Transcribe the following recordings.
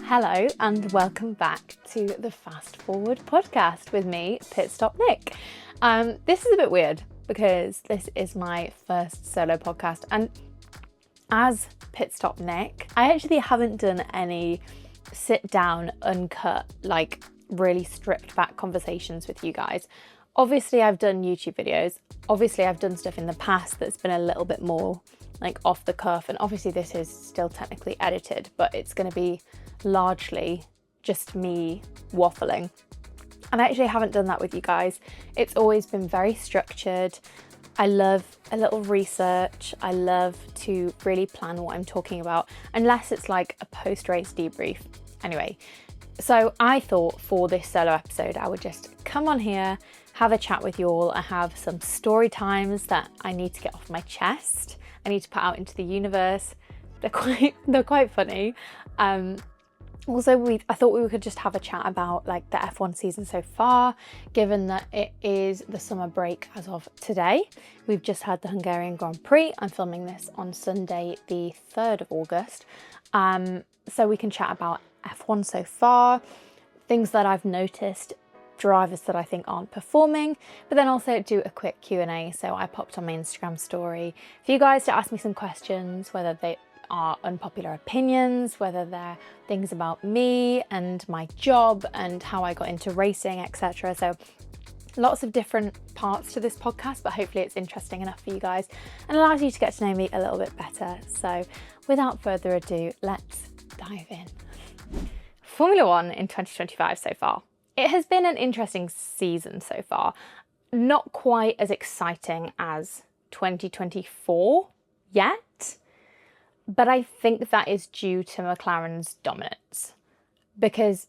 Hello and welcome back to the Fast Forward podcast with me, PitStopNic. This is a bit weird because this is my first solo podcast, and as PitStopNic, I actually haven't done any sit down, uncut, like really stripped back conversations with you guys. Obviously I've done YouTube videos, obviously I've done stuff in the past that's been a little bit more like off the cuff, and obviously this is still technically edited, but it's going to be largely just me waffling. And I actually haven't done that with you guys. It's always been very structured. I love a little research. I love to really plan what I'm talking about, unless it's like a post-race debrief. Anyway, so I thought for this solo episode, I would just come on here, have a chat with you all. I have some story times that I need to get off my chest. I need to put out into the universe. They're quite funny. Also, I thought we could just have a chat about like the F1 season so far, given that it is the summer break as of today. We've just had the Hungarian Grand Prix. I'm filming this on Sunday, the 3rd of August. So we can chat about F1 so far, things that I've noticed, drivers that I think aren't performing, but then also do a quick Q&A. So I popped on my Instagram story for you guys to ask me some questions, whether they are unpopular opinions, whether they're things about me and my job and how I got into racing, etc. So lots of different parts to this podcast, but hopefully it's interesting enough for you guys and allows you to get to know me a little bit better. So without further ado, let's dive in. Formula One in 2025 so far. It has been an interesting season so far. Not quite as exciting as 2024 yet, but I think that is due to McLaren's dominance. Because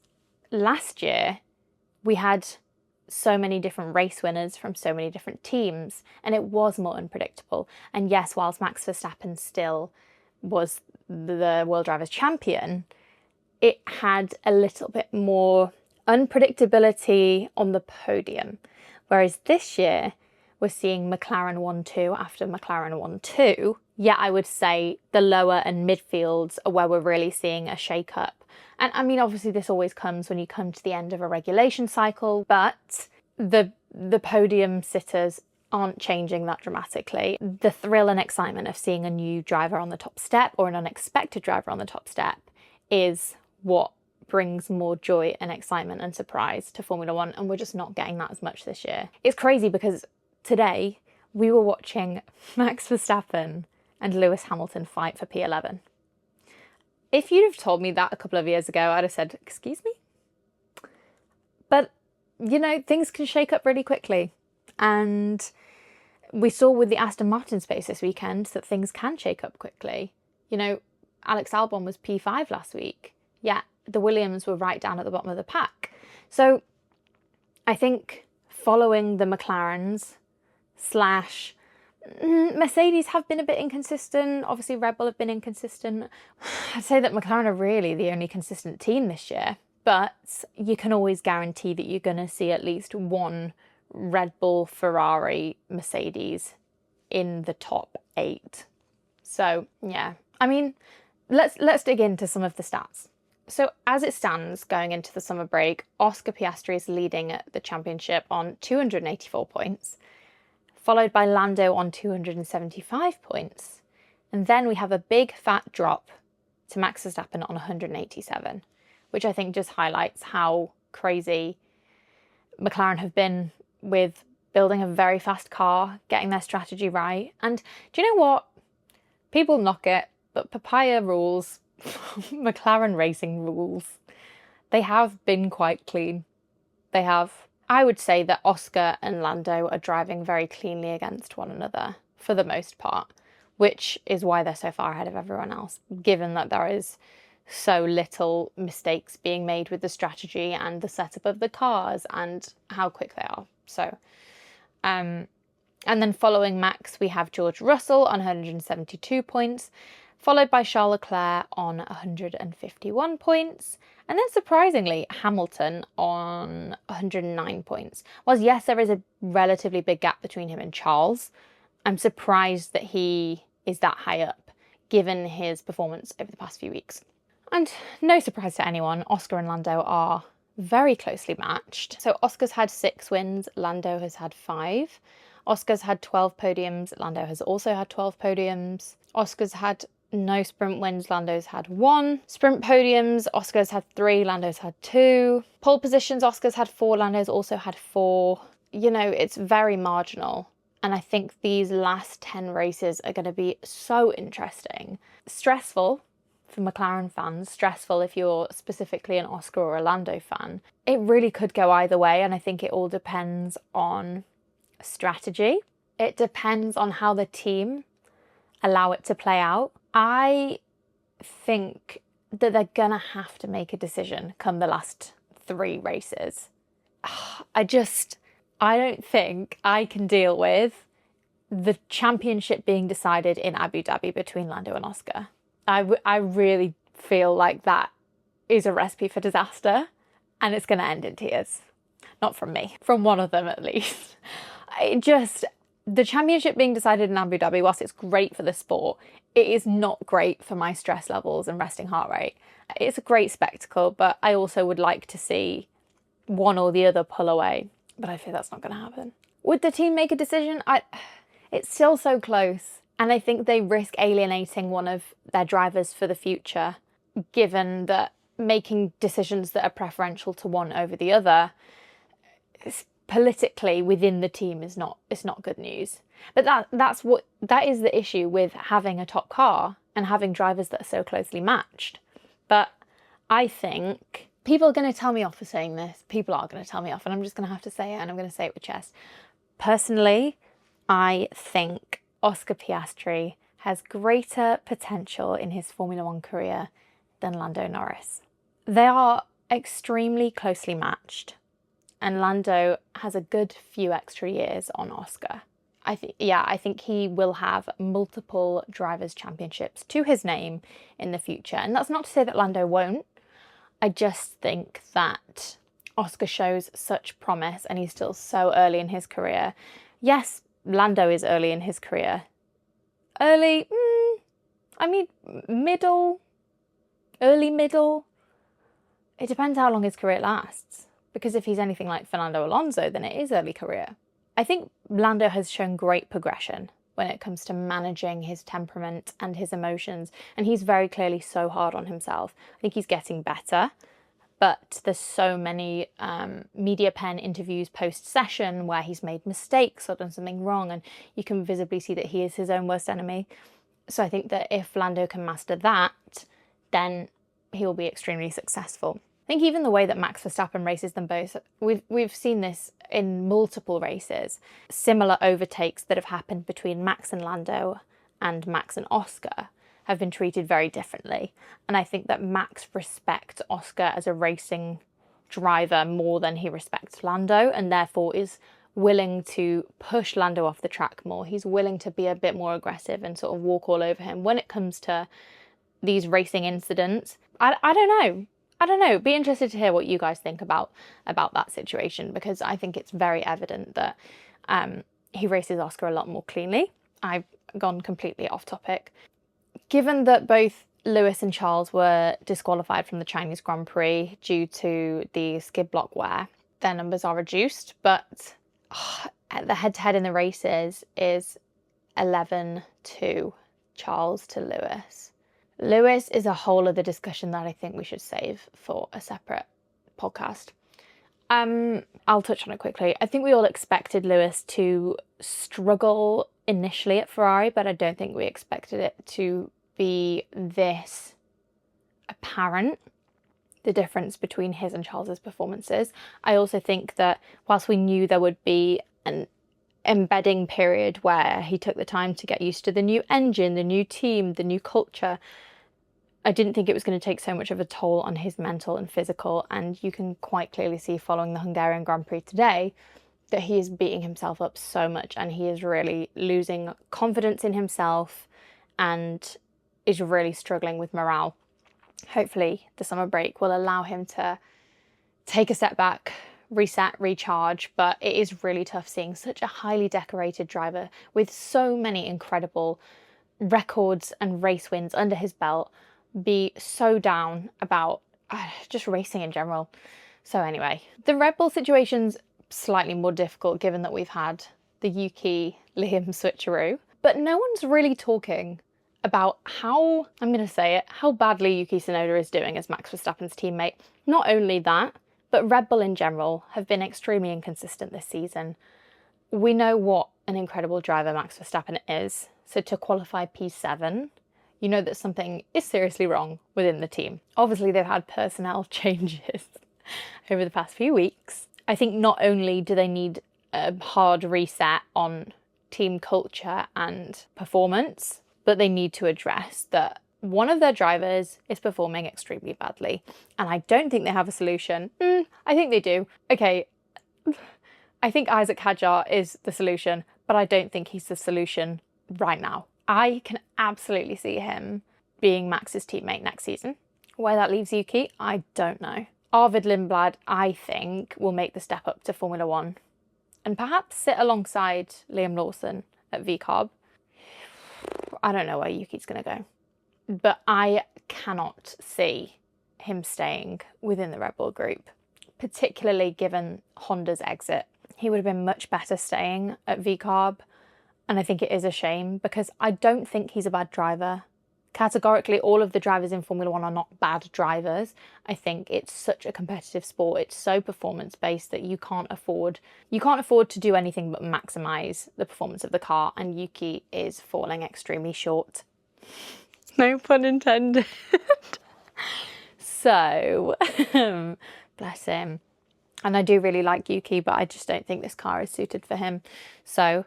last year we had so many different race winners from so many different teams, and it was more unpredictable. And yes, whilst Max Verstappen still was the World Drivers' Champion, it had a little bit more unpredictability on the podium. Whereas this year, we're seeing McLaren 1-2 after McLaren 1-2. Yeah, I would say the lower and midfields are where we're really seeing a shake-up. And I mean, obviously this always comes when you come to the end of a regulation cycle, but the podium sitters aren't changing that dramatically. The thrill and excitement of seeing a new driver on the top step or an unexpected driver on the top step is what brings more joy and excitement and surprise to Formula One, and we're just not getting that as much this year. It's crazy because today we were watching Max Verstappen and Lewis Hamilton fight for P11. If you'd have told me that a couple of years ago, I'd have said, excuse me? But, you know, things can shake up really quickly. And we saw with the Aston Martin space this weekend that things can shake up quickly. You know, Alex Albon was P5 last week. Yeah, the Williams were right down at the bottom of the pack. So I think following the McLarens / Mercedes have been a bit inconsistent. Obviously Red Bull have been inconsistent. I'd say that McLaren are really the only consistent team this year, but you can always guarantee that you're going to see at least one Red Bull, Ferrari, Mercedes in the top 8. So yeah, I mean, let's dig into some of the stats. So as it stands going into the summer break, Oscar Piastri is leading the championship on 284 points, followed by Lando on 275 points. And then we have a big fat drop to Max Verstappen on 187, which I think just highlights how crazy McLaren have been with building a very fast car, getting their strategy right. And do you know what? People knock it, but papaya rules. McLaren racing rules. They have been quite clean. They have. I would say that Oscar and Lando are driving very cleanly against one another for the most part, which is why they're so far ahead of everyone else, given that there is so little mistakes being made with the strategy and the setup of the cars and how quick they are. So, and then following Max, we have George Russell on 172 points, followed by Charles Leclerc on 151 points, and then surprisingly, Hamilton on 109 points. Whilst yes, there is a relatively big gap between him and Charles, I'm surprised that he is that high up, given his performance over the past few weeks. And no surprise to anyone, Oscar and Lando are very closely matched. So Oscar's had 6 wins, Lando has had 5. Oscar's had 12 podiums, Lando has also had 12 podiums. Oscar's had no sprint wins, Lando's had 1. Sprint podiums, Oscar's had 3, Lando's had 2. Pole positions, Oscar's had 4, Lando's also had 4. You know, it's very marginal. And I think these last 10 races are going to be so interesting. Stressful for McLaren fans, stressful if you're specifically an Oscar or a Lando fan. It really could go either way, and I think it all depends on strategy. It depends on how the team allow it to play out. I think that they're gonna have to make a decision come the last 3 races. I don't think I can deal with the championship being decided in Abu Dhabi between Lando and Oscar. I really feel like that is a recipe for disaster, and it's going to end in tears. Not from me, from one of them at least. The championship being decided in Abu Dhabi, whilst it's great for the sport, it is not great for my stress levels and resting heart rate. It's a great spectacle, but I also would like to see one or the other pull away, but I feel that's not going to happen. Would the team make a decision? It's still so close. And I think they risk alienating one of their drivers for the future, given that making decisions that are preferential to one over the other politically within the team is not good news. But that is the issue with having a top car and having drivers that are so closely matched. But I think people are going to tell me off for saying this. People are going to tell me off, and I'm just going to have to say it, and I'm going to say it with chest. Personally, I think Oscar Piastri has greater potential in his Formula One career than Lando Norris. They are extremely closely matched, and Lando has a good few extra years on Oscar. I think he will have multiple drivers' championships to his name in the future. And that's not to say that Lando won't. I just think that Oscar shows such promise, and he's still so early in his career. Yes, Lando is early in his career. Early, middle, early middle. It depends how long his career lasts. Because if he's anything like Fernando Alonso, then it is early career. I think Lando has shown great progression when it comes to managing his temperament and his emotions. And he's very clearly so hard on himself. I think he's getting better. But there's so many media pen interviews post-session where he's made mistakes or done something wrong, and you can visibly see that he is his own worst enemy. So I think that if Lando can master that, then he will be extremely successful. I think even the way that Max Verstappen races them both, we've seen this in multiple races. Similar overtakes that have happened between Max and Lando and Max and Oscar have been treated very differently. And I think that Max respects Oscar as a racing driver more than he respects Lando, and therefore is willing to push Lando off the track more. He's willing to be a bit more aggressive and sort of walk all over him when it comes to these racing incidents. I don't know. Be interested to hear what you guys think about that situation, because I think it's very evident that he races Oscar a lot more cleanly. I've gone completely off topic. Given that both Lewis and Charles were disqualified from the Chinese Grand Prix due to the skid block wear, their numbers are reduced, but the head-to-head in the races is 11-2 Charles to Lewis. Lewis is a whole other discussion that I think we should save for a separate podcast. I'll touch on it quickly. I think we all expected Lewis to struggle initially at Ferrari, but I don't think we expected it to be this apparent, the difference between his and Charles's performances. I also think that whilst we knew there would be an embedding period where he took the time to get used to the new engine, the new team, the new culture, I didn't think it was going to take so much of a toll on his mental and physical. And you can quite clearly see following the Hungarian Grand Prix today that he is beating himself up so much, and he is really losing confidence in himself and is really struggling with morale. Hopefully the summer break will allow him to take a step back, reset, recharge, but it is really tough seeing such a highly decorated driver with so many incredible records and race wins under his belt be so down about just racing in general. So anyway, the Red Bull situation's slightly more difficult given that we've had the Yuki Liam switcheroo, but no one's really talking about how, I'm going to say it, how badly Yuki Tsunoda is doing as Max Verstappen's teammate. Not only that, but Red Bull in general have been extremely inconsistent this season. We know what an incredible driver Max Verstappen is, so to qualify P7, you know that something is seriously wrong within the team. Obviously, they've had personnel changes over the past few weeks. I think not only do they need a hard reset on team culture and performance, but they need to address that one of their drivers is performing extremely badly. And I don't think they have a solution. I think they do. Okay, I think Isaac Hadjar is the solution, but I don't think he's the solution right now. I can absolutely see him being Max's teammate next season. Where that leaves Yuki, I don't know. Arvid Lindblad, I think, will make the step up to Formula One and perhaps sit alongside Liam Lawson at VCARB. I don't know where Yuki's going to go, but I cannot see him staying within the Red Bull group, particularly given Honda's exit. He would have been much better staying at VCARB, and I think it is a shame because I don't think he's a bad driver. Categorically, all of the drivers in Formula One are not bad drivers. I think it's such a competitive sport. It's so performance-based that you can't afford to do anything but maximise the performance of the car, and Yuki is falling extremely short. No pun intended. So, bless him. And I do really like Yuki, but I just don't think this car is suited for him. So,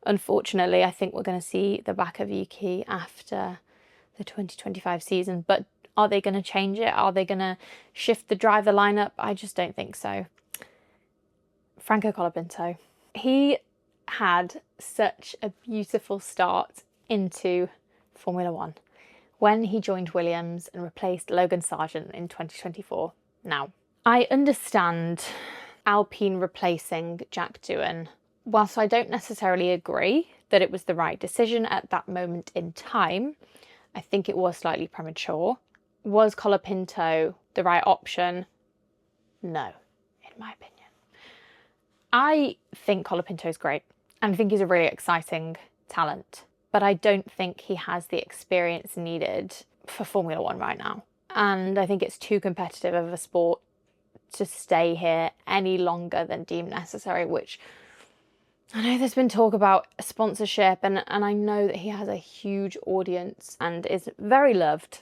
unfortunately, I think we're going to see the back of Yuki after the 2025 season. But are they going to change it? Are they going to shift the driver lineup? I just don't think so. Franco Colapinto. He had such a beautiful start into Formula One when he joined Williams and replaced Logan Sargent in 2024. Now, I understand Alpine replacing Jack Doohan. Whilst I don't necessarily agree that it was the right decision at that moment in time, I think it was slightly premature. Was Colapinto the right option? No, in my opinion. I think Colapinto is great, and I think he's a really exciting talent, but I don't think he has the experience needed for Formula One right now. And I think it's too competitive of a sport to stay here any longer than deemed necessary, which I know there's been talk about sponsorship, and I know that he has a huge audience and is very loved,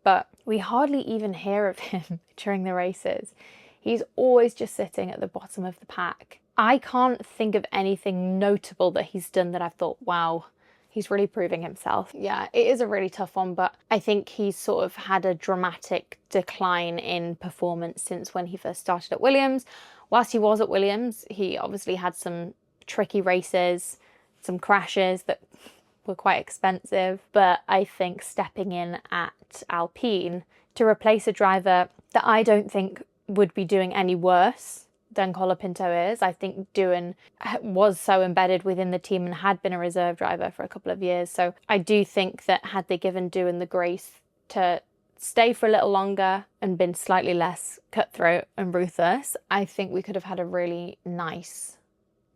but we hardly even hear of him during the races. He's always just sitting at the bottom of the pack. I can't think of anything notable that he's done that I've thought, wow, he's really proving himself. Yeah, it is a really tough one, but I think he's sort of had a dramatic decline in performance since when he first started at Williams. Whilst he was at Williams, he obviously had some tricky races, some crashes that were quite expensive, but I think stepping in at Alpine to replace a driver that I don't think would be doing any worse than Colapinto is. I think Doohan was so embedded within the team and had been a reserve driver for a couple of years, so I do think that had they given Doohan the grace to stay for a little longer and been slightly less cutthroat and ruthless, I think we could have had a really nice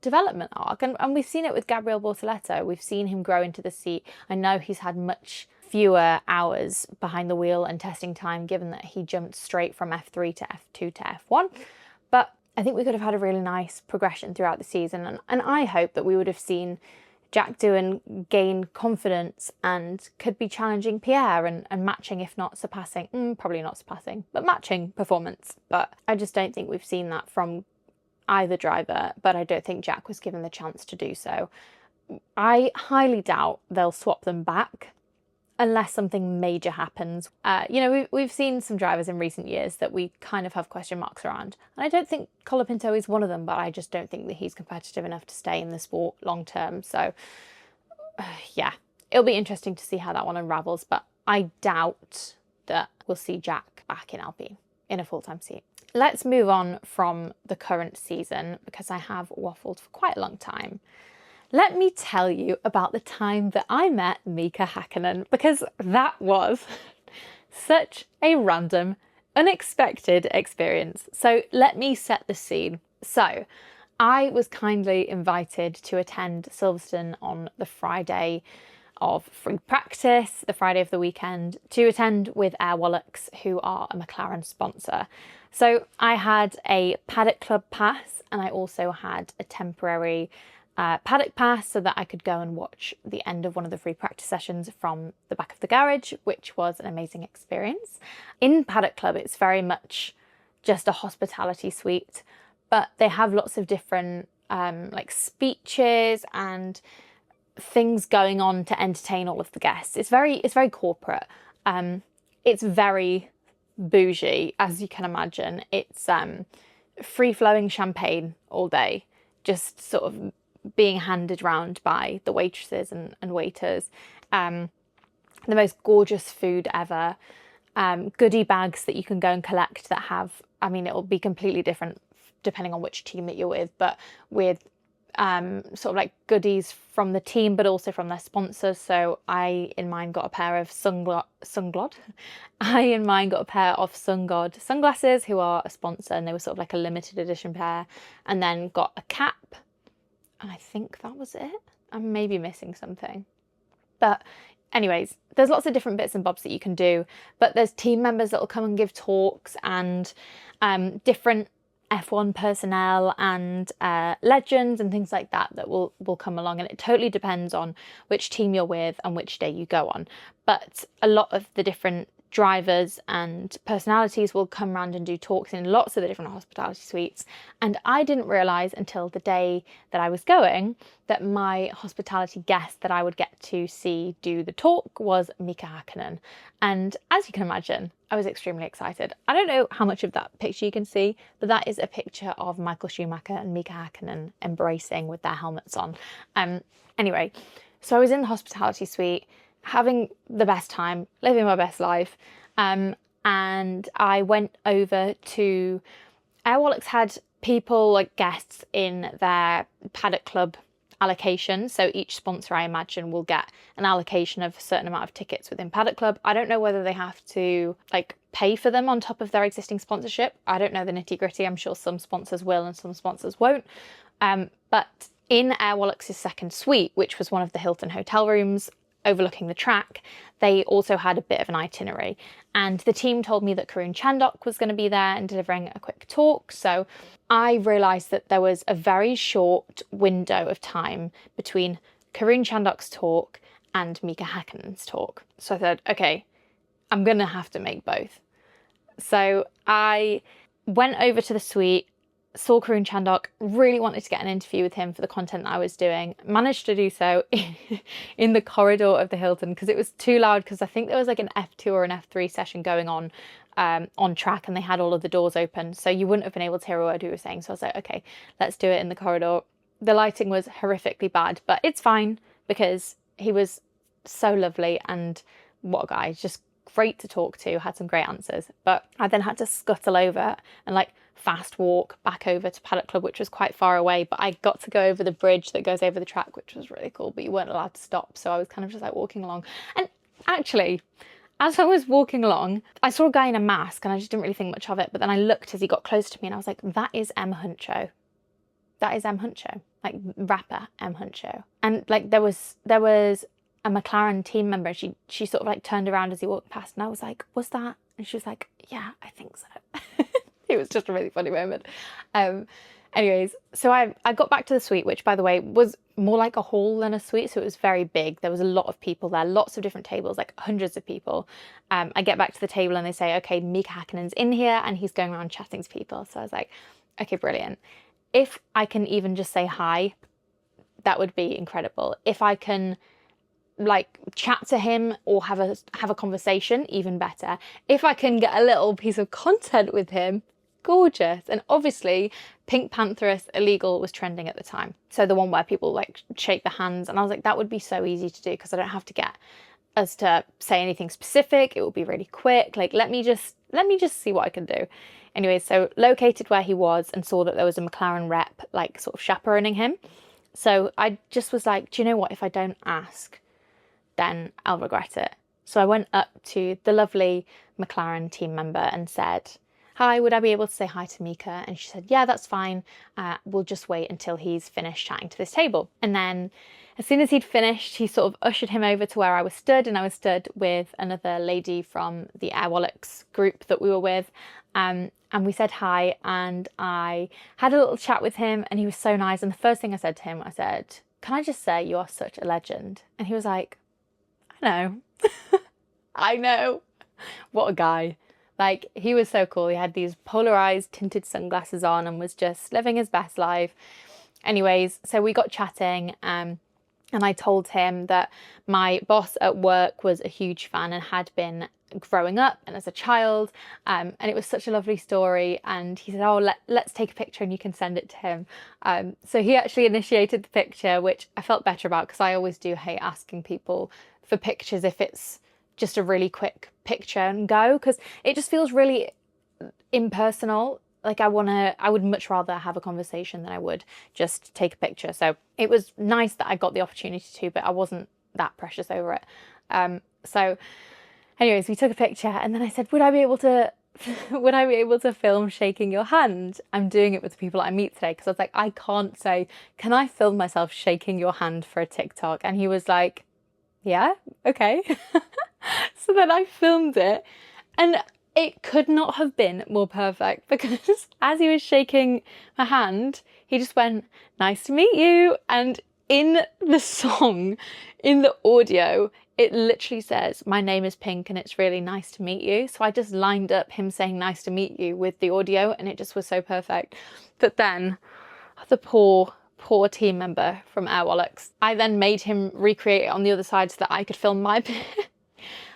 development arc, and we've seen it with Gabriel Bortoleto. We've seen him grow into the seat. I know he's had much fewer hours behind the wheel and testing time, given that he jumped straight from F3 to F2 to F1, but I think we could have had a really nice progression throughout the season, and I hope that we would have seen Jack Doohan gain confidence and could be challenging Pierre and matching, if not surpassing, probably not surpassing, but matching performance. But I just don't think we've seen that from either driver, but I don't think Jack was given the chance to do so. I highly doubt they'll swap them back unless something major happens. We've seen some drivers in recent years that we kind of have question marks around, and I don't think Colapinto is one of them, but I just don't think that he's competitive enough to stay in the sport long term. So yeah, it'll be interesting to see how that one unravels, but I doubt that we'll see Jack back in Alpine in a full-time seat. Let's move on from the current season because I have waffled for quite a long time. Let me tell you about the time that I met Mika Häkkinen, because that was Such a random, unexpected experience. So let me set the scene. So I was kindly invited to attend Silverstone on the Friday of free practice, the Friday of the weekend, to attend with Air Wallachs, who are a McLaren sponsor. So I had a Paddock Club pass, and I also had a temporary paddock pass so that I could go and watch the end of one of the free practice sessions from the back of the garage, which was an amazing experience. In Paddock Club, it's very much just a hospitality suite, but they have lots of different like speeches and things going on to entertain all of the guests. It's very corporate. It's very bougie, as you can imagine. It's free-flowing champagne all day, just sort of being handed round by the waitresses and waiters. The most gorgeous food ever. Goodie bags that you can go and collect that have, I mean, it will be completely different depending on which team that you're with, but with sort of like goodies from the team, but also from their sponsors. So I, in mine, got a pair of Sunglod. I, in mine, got a pair of Sungod sunglasses, who are a sponsor, and they were sort of like a limited edition pair. And then got a cap, and I think that was it. I'm maybe missing something. But anyways, there's lots of different bits and bobs that you can do, but there's team members that will come and give talks, and different F1 personnel and legends and things like that will come along, and it totally depends on which team you're with and which day you go on. But a lot of the different drivers and personalities will come around and do talks in lots of the different hospitality suites. And I didn't realise until the day that I was going that my hospitality guest that I would get to see do the talk was Mika Häkkinen. And as you can imagine, I was extremely excited. I don't know how much of that picture you can see, but that is a picture of Michael Schumacher and Mika Häkkinen embracing with their helmets on. Anyway, so I was in the hospitality suite, having the best time, living my best life, and I went over to Air Wallachs had people, like guests, in their Paddock Club allocation. So each sponsor, I imagine, will get an allocation of a certain amount of tickets within Paddock Club. I don't know whether they have to like pay for them on top of their existing sponsorship. I don't know the nitty gritty. I'm sure some sponsors will and some sponsors won't. But in Air Wallachs' second suite, which was one of the Hilton hotel rooms overlooking the track, they also had a bit of an itinerary, and the team told me that Karun Chandok was going to be there and delivering a quick talk. So I realised that there was a very short window of time between Karun Chandok's talk and Mika Häkkinen's talk. So I said, okay, I'm going to have to make both. So I went over to the suite, saw Karun Chandok, really wanted to get an interview with him for the content that I was doing. Managed to do so in the corridor of the Hilton because it was too loud, because I think there was like an F2 or an F3 session going on track, and they had all of the doors open, so you wouldn't have been able to hear a word we were saying. So I was like, okay, let's do it in the corridor. The lighting was horrifically bad, but it's fine because he was so lovely, and what a guy, just great to talk to, had some great answers. But I then had to scuttle over and like fast walk back over to Paddock Club, which was quite far away, but I got to go over the bridge that goes over the track, which was really cool, but you weren't allowed to stop, so I was kind of just like walking along. And actually, as I was walking along, I saw a guy in a mask, and I just didn't really think much of it, but then I looked as he got close to me, and I was like, that is M. Huncho. That is M. Huncho, like rapper M. Huncho. And like there was a McLaren team member, she sort of like turned around as he walked past, and I was like, was that? And she was like, yeah, I think so. It was just a really funny moment. Anyways, so I got back to the suite, which, by the way, was more like a hall than a suite, so it was very big. There was a lot of people there, lots of different tables, like hundreds of people. I get back to the table and they say, okay, Mika Häkkinen's in here and he's going around chatting to people. So I was like, okay, brilliant. If I can even just say hi, that would be incredible. If I can like chat to him or have a conversation, even better. If I can get a little piece of content with him, gorgeous. And obviously Pink Pantheress Illegal was trending at the time, so the one where people like shake the hands, and I was like, that would be so easy to do because I don't have to get us to say anything specific. It will be really quick. Like let me just see what I can do. Anyway, so located where he was and saw that there was a McLaren rep like sort of chaperoning him. So I just was like, do you know what, if I don't ask, then I'll regret it. So I went up to the lovely McLaren team member and said, "Hi, would I be able to say hi to Mika?" And she said, "Yeah, that's fine. We'll just wait until he's finished chatting to this table." And then as soon as he'd finished, he sort of ushered him over to where I was stood, and I was stood with another lady from the Airwallex group that we were with. And we said hi, and I had a little chat with him, and he was so nice. And the first thing I said to him, I said, "Can I just say you are such a legend?" And he was like, "I know." I know. What a guy. Like, he was so cool. He had these polarized tinted sunglasses on and was just living his best life. Anyways, so we got chatting, and I told him that my boss at work was a huge fan and had been growing up and as a child, and it was such a lovely story. And he said, "Oh, let's take a picture and you can send it to him." So he actually initiated the picture, which I felt better about, because I always do hate asking people for pictures if it's just a really quick picture and go, because it just feels really impersonal. Like, I would much rather have a conversation than I would just take a picture. So it was nice that I got the opportunity to, but I wasn't that precious over it. So anyways, we took a picture, and then I said, would I be able to film shaking your hand? I'm doing it with the people I meet today, because I was like, I can't say, can I film myself shaking your hand for a TikTok? And he was like, yeah, okay. So then I filmed it, and it could not have been more perfect, because as he was shaking my hand, he just went, "Nice to meet you." And in the song, in the audio, it literally says, "My name is Pink and it's really nice to meet you." So I just lined up him saying "nice to meet you" with the audio, and it just was so perfect. But then the poor team member from Airwallex, I then made him recreate it on the other side so that I could film my bit.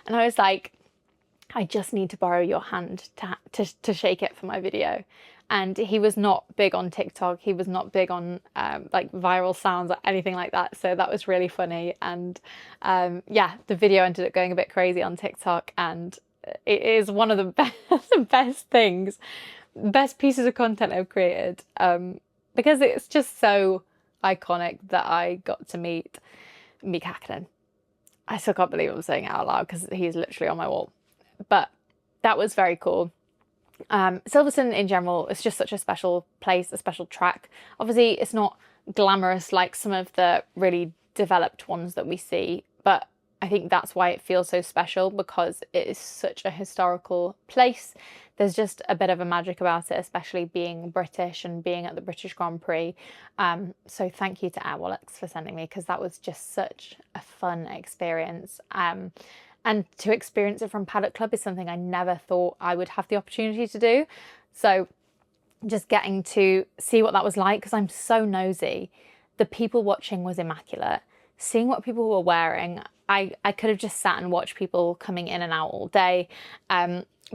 And I was like, I just need to borrow your hand to shake it for my video. And he was not big on TikTok. He was not big on like viral sounds or anything like that. So that was really funny. And yeah, the video ended up going a bit crazy on TikTok. And it is one of the best things, best pieces of content I've created. Because it's just so iconic that I got to meet Mika Häkkinen. I still can't believe I'm saying it out loud, because he's literally on my wall. But that was very cool. Silverstone in general is just such a special place, a special track. Obviously, it's not glamorous like some of the really developed ones that we see, but I think that's why it feels so special, because it is such a historical place. There's just a bit of a magic about it, especially being British and being at the British Grand Prix. So thank you to Airwallex for sending me, because that was just such a fun experience. And to experience it from Paddock Club is something I never thought I would have the opportunity to do. So just getting to see what that was like, because I'm so nosy. The people watching was immaculate. Seeing what people were wearing, I could have just sat and watched people coming in and out all day.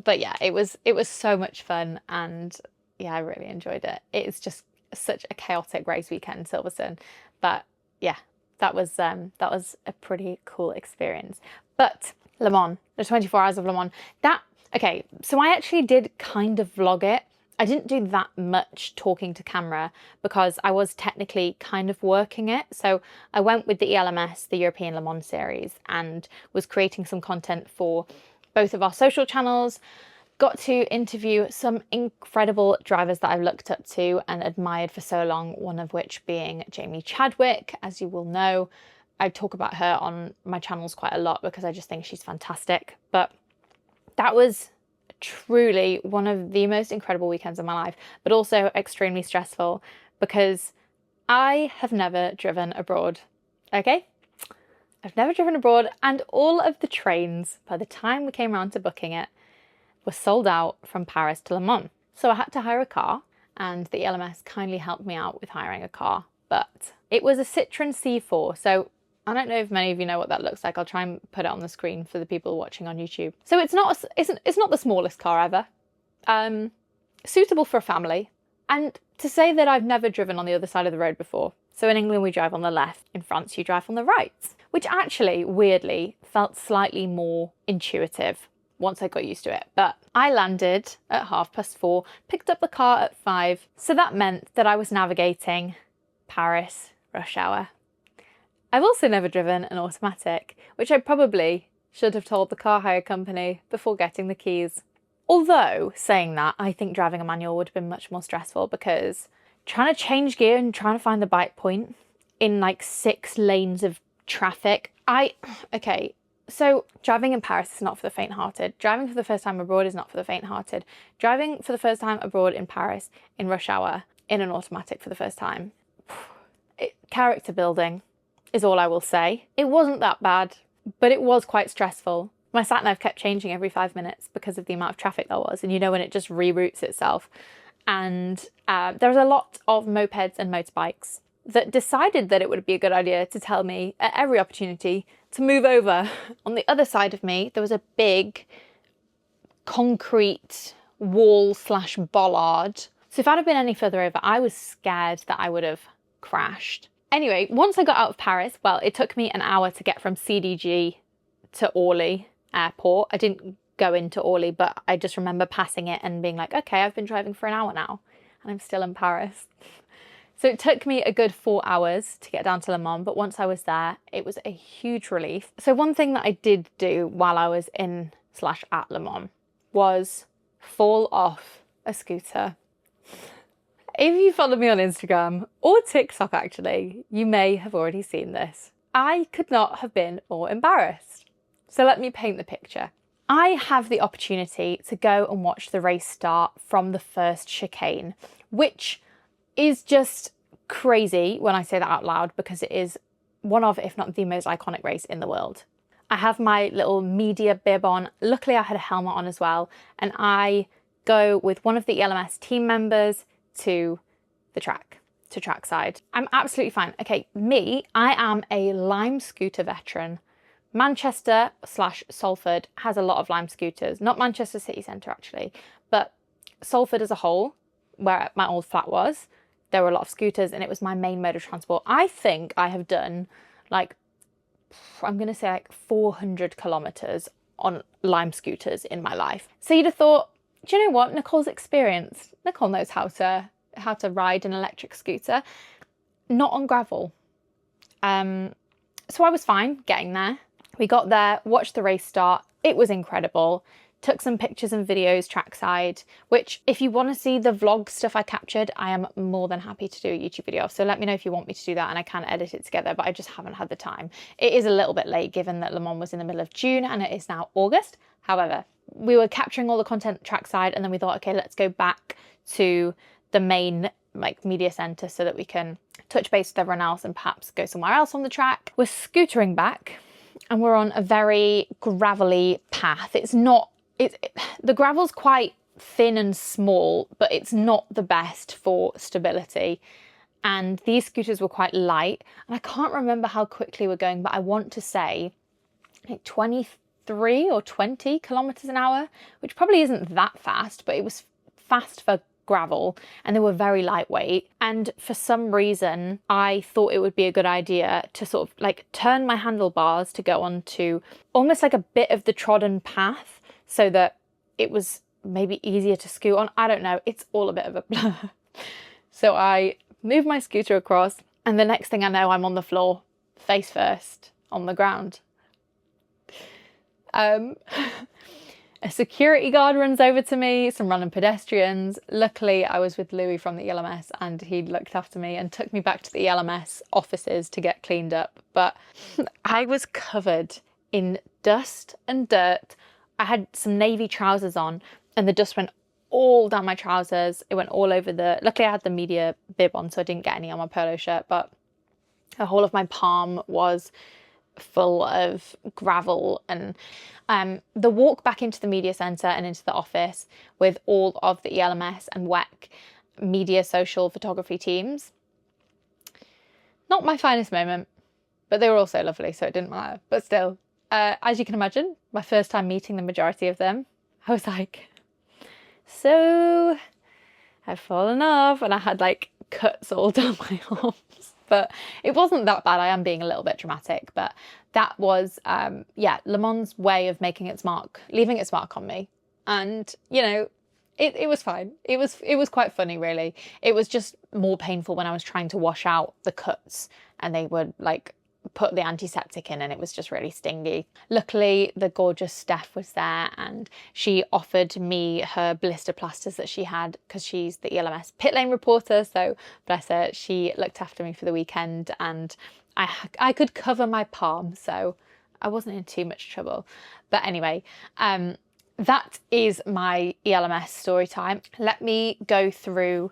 But yeah, it was so much fun, and yeah, I really enjoyed it. It's just such a chaotic race weekend, Silverstone. But yeah, that was a pretty cool experience. But Le Mans, the 24 hours of Le Mans, okay, so I actually did kind of vlog it. I didn't do that much talking to camera, because I was technically kind of working it. So I went with the ELMS, the European Le Mans series, and was creating some content for both of our social channels. Got to interview some incredible drivers that I've looked up to and admired for so long, one of which being Jamie Chadwick. As you will know, I talk about her on my channels quite a lot, because I just think she's fantastic. But that was truly one of the most incredible weekends of my life, but also extremely stressful, because I have never driven abroad. Okay? I've never driven abroad, and all of the trains, by the time we came around to booking it, were sold out from Paris to Le Mans. So I had to hire a car, and the ELMS kindly helped me out with hiring a car. But it was a Citroen C4, so I don't know if many of you know what that looks like. I'll try and put it on the screen for the people watching on YouTube. So it's not the smallest car ever. Suitable for a family. And to say that I've never driven on the other side of the road before. So in England we drive on the left, in France you drive on the right, which actually weirdly felt slightly more intuitive once I got used to it. But I landed at 4:30, picked up the car at 5. So that meant that I was navigating Paris rush hour. I've also never driven an automatic, which I probably Should have told the car hire company before getting the keys. Although, saying that, I think driving a manual would have been much more stressful because trying to change gear and trying to find the bite point in like 6 lanes of traffic. Okay, so driving in Paris is not for the faint-hearted. Driving for the first time abroad is not for the faint-hearted. Driving for the first time abroad in Paris in rush hour in an automatic for the first time. Character building is all I will say. It wasn't that bad, but it was quite stressful. My sat-nav kept changing every 5 minutes because of the amount of traffic there was, and you know when it just reroutes itself. And there was a lot of mopeds and motorbikes that decided that it would be a good idea to tell me at every opportunity to move over. On the other side of me, there was a big concrete wall/bollard. So if I'd have been any further over, I was scared that I would have crashed. Anyway, once I got out of Paris, well, it took me an hour to get from CDG to Orly airport. I didn't go into Orly, but I just remember passing it and being like, okay, I've been driving for an hour now and I'm still in Paris. So it took me a good 4 hours to get down to Le Mans, but once I was there, it was a huge relief. So one thing that I did do while I was in/at Le Mans was fall off a scooter. If you follow me on Instagram or TikTok, actually, you may have already seen this. I could not have been more embarrassed. So let me paint the picture. I have the opportunity to go and watch the race start from the first chicane, which is just crazy when I say that out loud because it is one of, if not the most iconic race in the world. I have my little media bib on. Luckily, I had a helmet on as well. And I go with one of the ELMS team members to the track, to trackside. I'm absolutely fine. Okay, I am a Lime scooter veteran. Manchester/Salford has a lot of Lime scooters, not Manchester city centre actually, but Salford as a whole, where my old flat was, there were a lot of scooters and it was my main mode of transport. I think I have done like, I'm going to say like 400 kilometres on Lime scooters in my life. So you'd have thought, do you know what? Nicole's experienced. Nicole knows how to ride an electric scooter, not on gravel. So I was fine getting there. We got there, watched the race start. It was incredible. Took some pictures and videos trackside, which if you want to see the vlog stuff I captured, I am more than happy to do a YouTube video. So let me know if you want me to do that and I can edit it together, but I just haven't had the time. It is a little bit late given that Le Mans was in the middle of June and it is now August. However, we were capturing all the content trackside and then we thought, okay, let's go back to the main media centre so that we can touch base with everyone else and perhaps go somewhere else on the track. We're scootering back and we're on a very gravelly path. The gravel's quite thin and small, but it's not the best for stability. And these scooters were quite light. And I can't remember how quickly we're going, but I want to say like 23 or 20 kilometers an hour, which probably isn't that fast, but it was fast for gravel and they were very lightweight. And for some reason, I thought it would be a good idea to sort of like turn my handlebars to go onto almost like a bit of the trodden path, so that it was maybe easier to scoot on. I don't know, it's all a bit of a blur. So I moved my scooter across and the next thing I know, I'm on the floor, face first, on the ground. A security guard runs over to me, some random pedestrians. Luckily, I was with Louis from the ELMS and he looked after me and took me back to the ELMS offices to get cleaned up. But I was covered in dust and dirt. I had some navy trousers on and the dust went all down my trousers. It went all over luckily I had the media bib on so I didn't get any on my polo shirt, but the whole of my palm was full of gravel. And the walk back into the media centre and into the office with all of the ELMS and WEC media social photography teams, not my finest moment, but they were all so lovely so it didn't matter. But still, as you can imagine, my first time meeting the majority of them, I was like, so I've fallen off and I had like cuts all down my arms. But it wasn't that bad. I am being a little bit dramatic, but that was, Le Mans' way of making its mark, leaving its mark on me. And, you know, it was fine. It was quite funny, really. It was just more painful when I was trying to wash out the cuts and they were like put the antiseptic in and it was just really stingy. Luckily, the gorgeous Steph was there and she offered me her blister plasters that she had because she's the ELMS pit lane reporter. So bless her, she looked after me for the weekend and I could cover my palm, so I wasn't in too much trouble. But anyway, that is my ELMS story time. Let me go through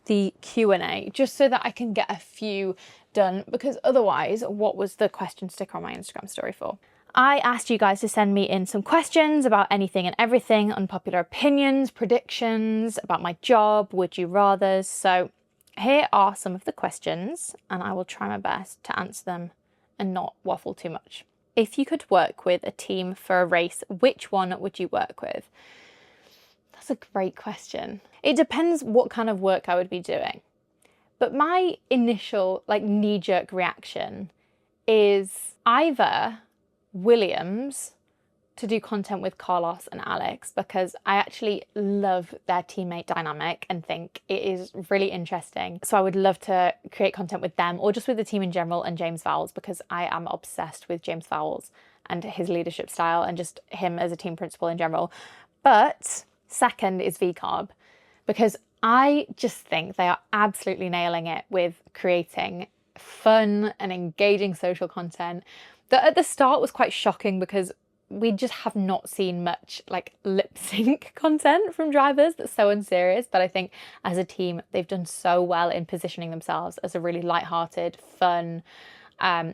the Q&A just so that I can get a few done, because otherwise, what was the question sticker on my Instagram story for? I asked you guys to send me in some questions about anything and everything, unpopular opinions, predictions, about my job, would you rathers. So here are some of the questions and I will try my best to answer them and not waffle too much. If you could work with a team for a race, which one would you work with? That's a great question. It depends what kind of work I would be doing. But my initial knee-jerk reaction is either Williams to do content with Carlos and Alex, because I actually love their teammate dynamic and think it is really interesting. So I would love to create content with them, or just with the team in general, and James Vowles, because I am obsessed with James Vowles and his leadership style and just him as a team principal in general. But second is VCarb, because I just think they are absolutely nailing it with creating fun and engaging social content that at the start was quite shocking, because we just have not seen much lip sync content from drivers that's so unserious. But I think as a team, they've done so well in positioning themselves as a really lighthearted, fun,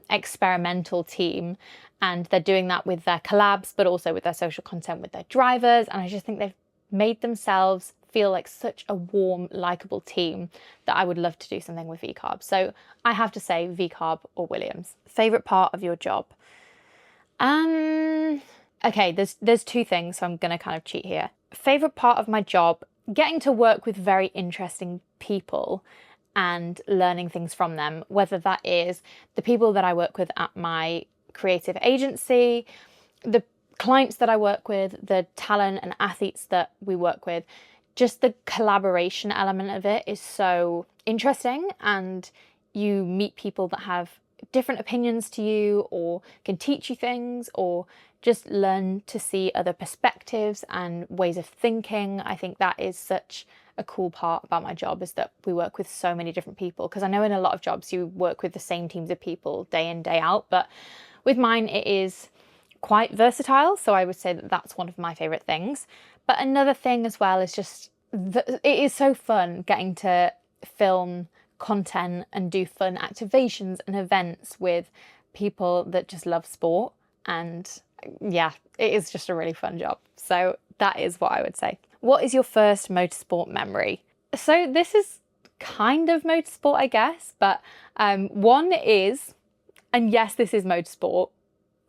experimental team. And they're doing that with their collabs, but also with their social content with their drivers. And I just think they've made themselves feel like such a warm, likable team that I would love to do something with VCarb. So I have to say VCarb or Williams. Favourite part of your job? Okay, there's two things, so I'm going to kind of cheat here. Favourite part of my job, getting to work with very interesting people and learning things from them, whether that is the people that I work with at my creative agency, the clients that I work with, the talent and athletes that we work with. Just the collaboration element of it is so interesting, and you meet people that have different opinions to you, or can teach you things, or just learn to see other perspectives and ways of thinking. I think that is such a cool part about my job, is that we work with so many different people, because I know in a lot of jobs you work with the same teams of people day in, day out, but with mine it is quite versatile, so I would say that that's one of my favourite things. But another thing as well is just it is so fun getting to film content and do fun activations and events with people that just love sport. And yeah, it is just a really fun job. So that is what I would say. What is your first motorsport memory? So this is kind of motorsport, I guess, but one is, and yes, this is motorsport,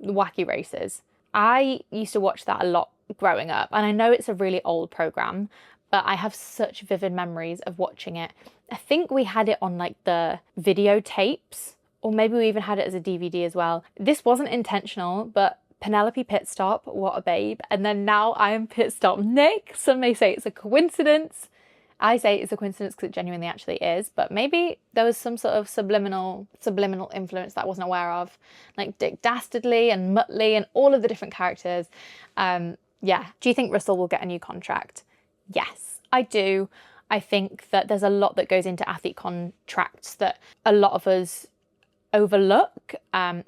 Wacky Races. I used to watch that a lot growing up, and I know it's a really old program, but I have such vivid memories of watching it. I think we had it on the videotapes, or maybe we even had it as a DVD as well. This wasn't intentional, but Penelope Pitstop, what a babe. And then now I am PitStopNic. Some may say it's a coincidence. I say it's a coincidence because it genuinely actually is, but maybe there was some sort of subliminal influence that I wasn't aware of, like Dick Dastardly and Muttley and all of the different characters. Yeah. Do you think Russell will get a new contract? Yes, I do. I think that there's a lot that goes into athlete contracts that a lot of us overlook.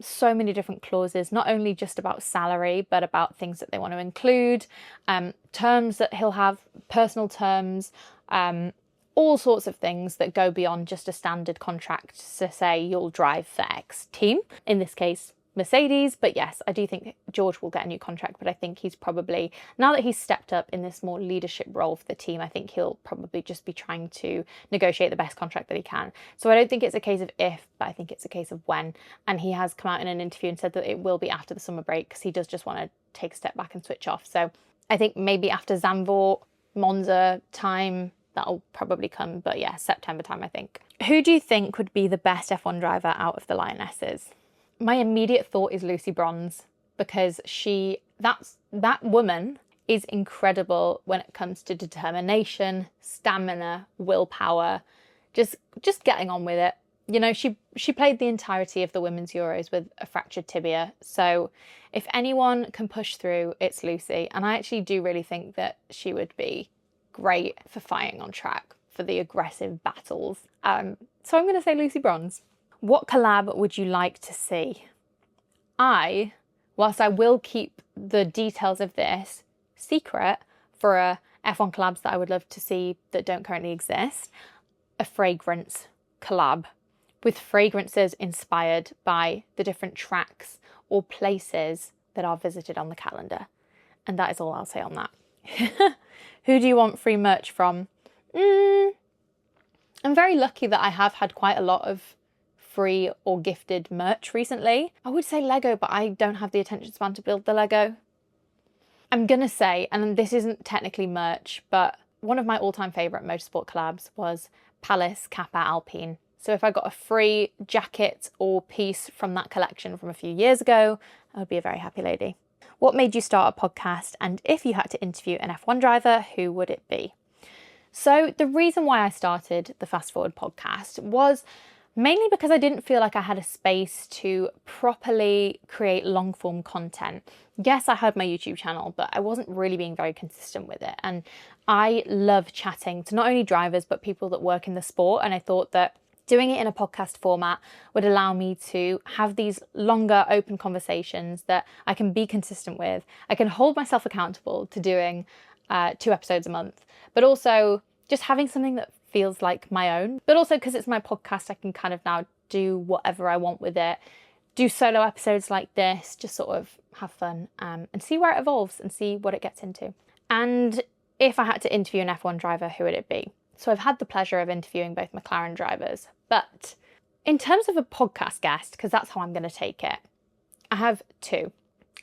So many different clauses, not only just about salary, but about things that they want to include, terms that he'll have, personal terms, all sorts of things that go beyond just a standard contract to say you'll drive for X team, in this case Mercedes. But yes, I do think George will get a new contract, but I think he's probably, now that he's stepped up in this more leadership role for the team, I think he'll probably just be trying to negotiate the best contract that he can. So I don't think it's a case of if, but I think it's a case of when. And he has come out in an interview and said that it will be after the summer break, because he does just want to take a step back and switch off. So I think maybe after Zandvoort, Monza time, that'll probably come. But yeah, September time, I think. Who do you think would be the best F1 driver out of the Lionesses? My immediate thought is Lucy Bronze, because that woman is incredible when it comes to determination, stamina, willpower, just getting on with it. You know, she played the entirety of the Women's Euros with a fractured tibia. So if anyone can push through, it's Lucy. And I actually do really think that she would be great for fighting on track, for the aggressive battles. So I'm going to say Lucy Bronze. What collab would you like to see? Whilst I will keep the details of this secret for a F1 collabs that I would love to see that don't currently exist, a fragrance collab with fragrances inspired by the different tracks or places that are visited on the calendar. And that is all I'll say on that. Who do you want free merch from? I'm very lucky that I have had quite a lot of free or gifted merch recently. I would say Lego, but I don't have the attention span to build the Lego. I'm gonna say, and this isn't technically merch, but one of my all-time favourite motorsport collabs was Palace Kappa Alpine. So if I got a free jacket or piece from that collection from a few years ago, I would be a very happy lady. What made you start a podcast? And if you had to interview an F1 driver, who would it be? So the reason why I started the Fast Forward podcast was mainly because I didn't feel like I had a space to properly create long form content. Yes, I had my YouTube channel, but I wasn't really being very consistent with it. And I love chatting to not only drivers, but people that work in the sport. And I thought that doing it in a podcast format would allow me to have these longer open conversations that I can be consistent with. I can hold myself accountable to doing 2 episodes a month, but also just having something that feels like my own. But also because it's my podcast, I can kind of now do whatever I want with it, do solo episodes like this, just sort of have fun and see where it evolves and see what it gets into. And if I had to interview an F1 driver, who would it be? So I've had the pleasure of interviewing both McLaren drivers, but in terms of a podcast guest, because that's how I'm going to take it, I have 2.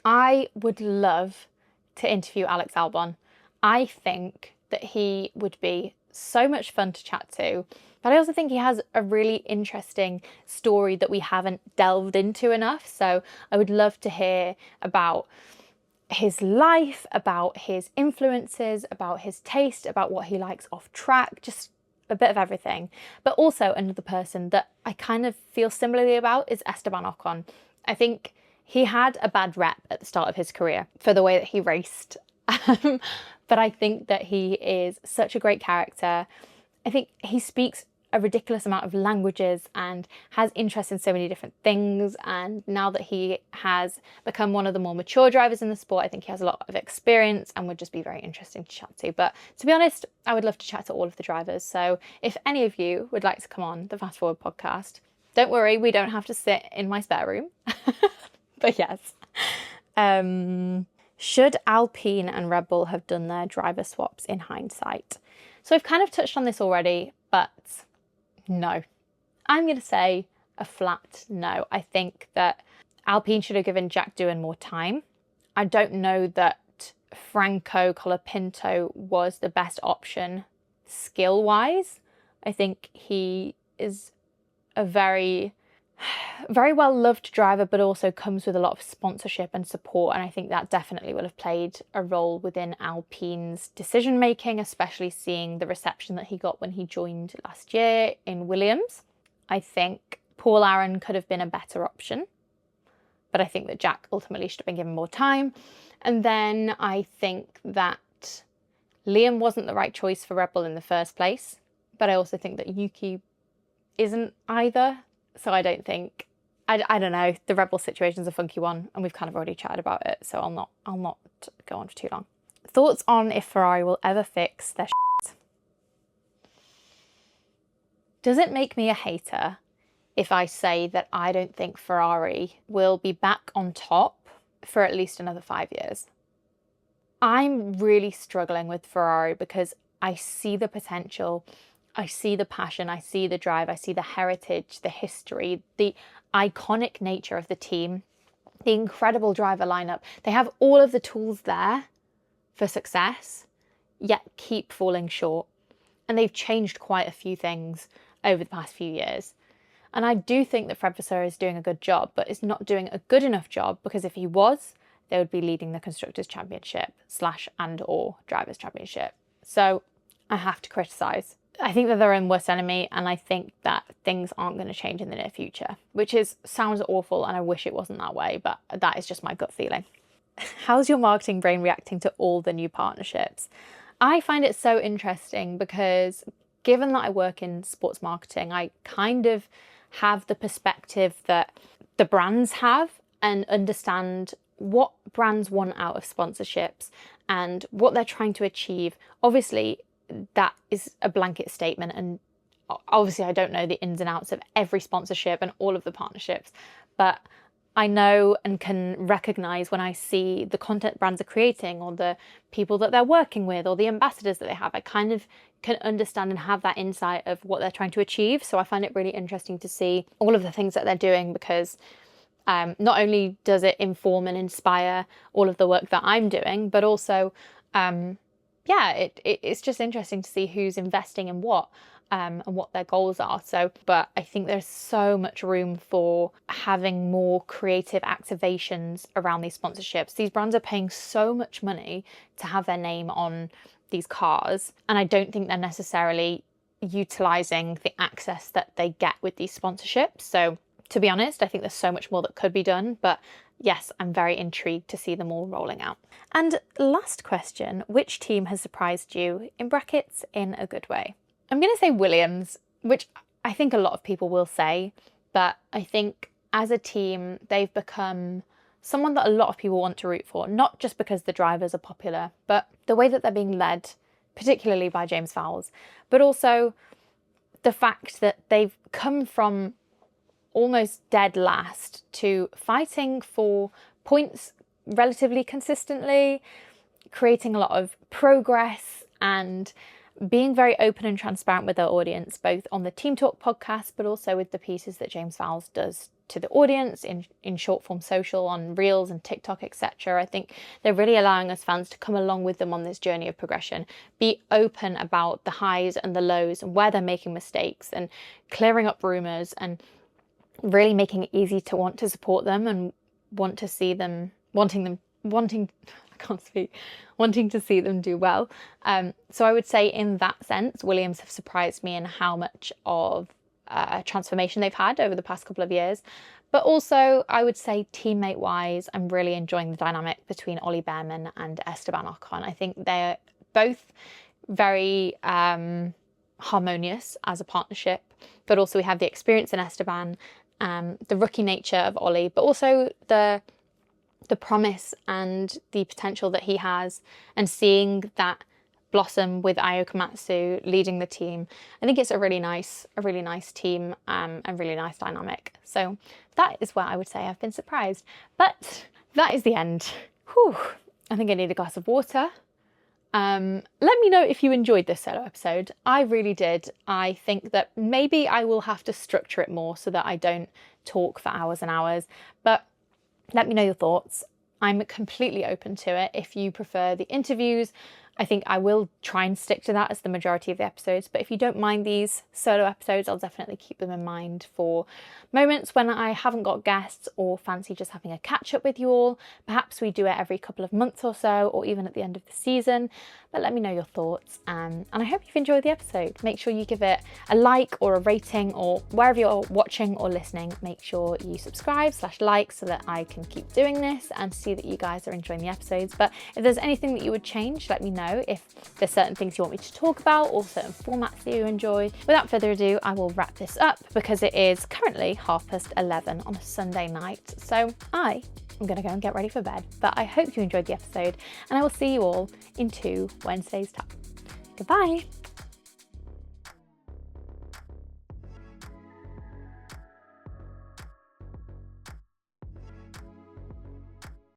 I would love to interview Alex Albon. I think that he would be so much fun to chat to, but I also think he has a really interesting story that we haven't delved into enough. So I would love to hear about his life, about his influences, about his taste, about what he likes off track, just a bit of everything. But also another person that I kind of feel similarly about is Esteban Ocon. I think he had a bad rep at the start of his career for the way that he raced. But I think that he is such a great character. I think he speaks a ridiculous amount of languages and has interest in so many different things. And now that he has become one of the more mature drivers in the sport, I think he has a lot of experience and would just be very interesting to chat to. But to be honest, I would love to chat to all of the drivers. So if any of you would like to come on the Fast Forward podcast, don't worry, we don't have to sit in my spare room. But yes. Should Alpine and Red Bull have done their driver swaps in hindsight? So I've kind of touched on this already, but no. I'm going to say a flat no. I think that Alpine should have given Jack Doohan more time. I don't know that Franco Colapinto was the best option skill-wise. I think he is a very well-loved driver, but also comes with a lot of sponsorship and support. And I think that definitely will have played a role within Alpine's decision-making, especially seeing the reception that he got when he joined last year in Williams. I think Paul Aaron could have been a better option, but I think that Jack ultimately should have been given more time. And then I think that Liam wasn't the right choice for Red Bull in the first place, but I also think that Yuki isn't either. So I don't think, I don't know, the Red Bull situation's a funky one and we've kind of already chatted about it, so I'll not go on for too long. Thoughts on if Ferrari will ever fix their shit? Does it make me a hater if I say that I don't think Ferrari will be back on top for at least another 5 years? I'm really struggling with Ferrari because I see the potential, I see the passion, I see the drive, I see the heritage, the history, the iconic nature of the team, the incredible driver lineup. They have all of the tools there for success, yet keep falling short. And they've changed quite a few things over the past few years. And I do think that Fred Vasseur is doing a good job, but is not doing a good enough job, because if he was, they would be leading the Constructors' Championship / and or Drivers' Championship. So I have to criticise I think they're their own worst enemy, and I think that things aren't going to change in the near future, which sounds awful, and I wish it wasn't that way, but that is just my gut feeling. How's your marketing brain reacting to all the new partnerships? I find it so interesting because given that I work in sports marketing, I kind of have the perspective that the brands have and understand what brands want out of sponsorships and what they're trying to achieve. Obviously, that is a blanket statement, and obviously I don't know the ins and outs of every sponsorship and all of the partnerships, but I know and can recognize when I see the content brands are creating or the people that they're working with or the ambassadors that they have. I kind of can understand and have that insight of what they're trying to achieve. So I find it really interesting to see all of the things that they're doing, because not only does it inform and inspire all of the work that I'm doing, but also it's just interesting to see who's investing in what and what their goals are. So, but I think there's so much room for having more creative activations around these sponsorships. These brands are paying so much money to have their name on these cars, and I don't think they're necessarily utilizing the access that they get with these sponsorships. So to be honest, I think there's so much more that could be done, but yes, I'm very intrigued to see them all rolling out. And last question, which team has surprised you, in brackets, in a good way? I'm going to say Williams, which I think a lot of people will say, but I think as a team, they've become someone that a lot of people want to root for, not just because the drivers are popular, but the way that they're being led, particularly by James Vowles, but also the fact that they've come from almost dead last to fighting for points relatively consistently, creating a lot of progress and being very open and transparent with their audience, both on the Team Talk podcast, but also with the pieces that James Vowles does to the audience in short form social, on Reels and TikTok, etc. I think they're really allowing us fans to come along with them on this journey of progression, be open about the highs and the lows and where they're making mistakes and clearing up rumours, and really making it easy to want to support them and want to see them, wanting to see them do well. So I would say in that sense, Williams have surprised me in how much of a transformation they've had over the past couple of years. But also I would say teammate wise, I'm really enjoying the dynamic between Ollie Behrman and Esteban Ocon. I think they're both very harmonious as a partnership, but also we have the experience in Esteban, the rookie nature of Ollie, but also the promise and the potential that he has, and seeing that blossom with Ayo Komatsu leading the team. I think it's a really nice team and really nice dynamic. So that is where I would say I've been surprised. But that is the end. Whew. I think I need a glass of water. Let me know if you enjoyed this solo episode. I really did. I think that maybe I will have to structure it more so that I don't talk for hours and hours, but let me know your thoughts. I'm completely open to it. If you prefer the interviews, I think I will try and stick to that as the majority of the episodes. But if you don't mind these solo episodes, I'll definitely keep them in mind for moments when I haven't got guests or fancy just having a catch up with you all. Perhaps we do it every couple of months or so, or even at the end of the season. But let me know your thoughts. And I hope you've enjoyed the episode. Make sure you give it a like or a rating, or wherever you're watching or listening, make sure you subscribe/like so that I can keep doing this and see that you guys are enjoying the episodes. But if there's anything that you would change, let me know. If there's certain things you want me to talk about or certain formats that you enjoy. Without further ado, I will wrap this up because it is currently 11:30 on a Sunday night. So I'm going to go and get ready for bed. But I hope you enjoyed the episode, and I will see you all in 2 Wednesdays' time. Goodbye.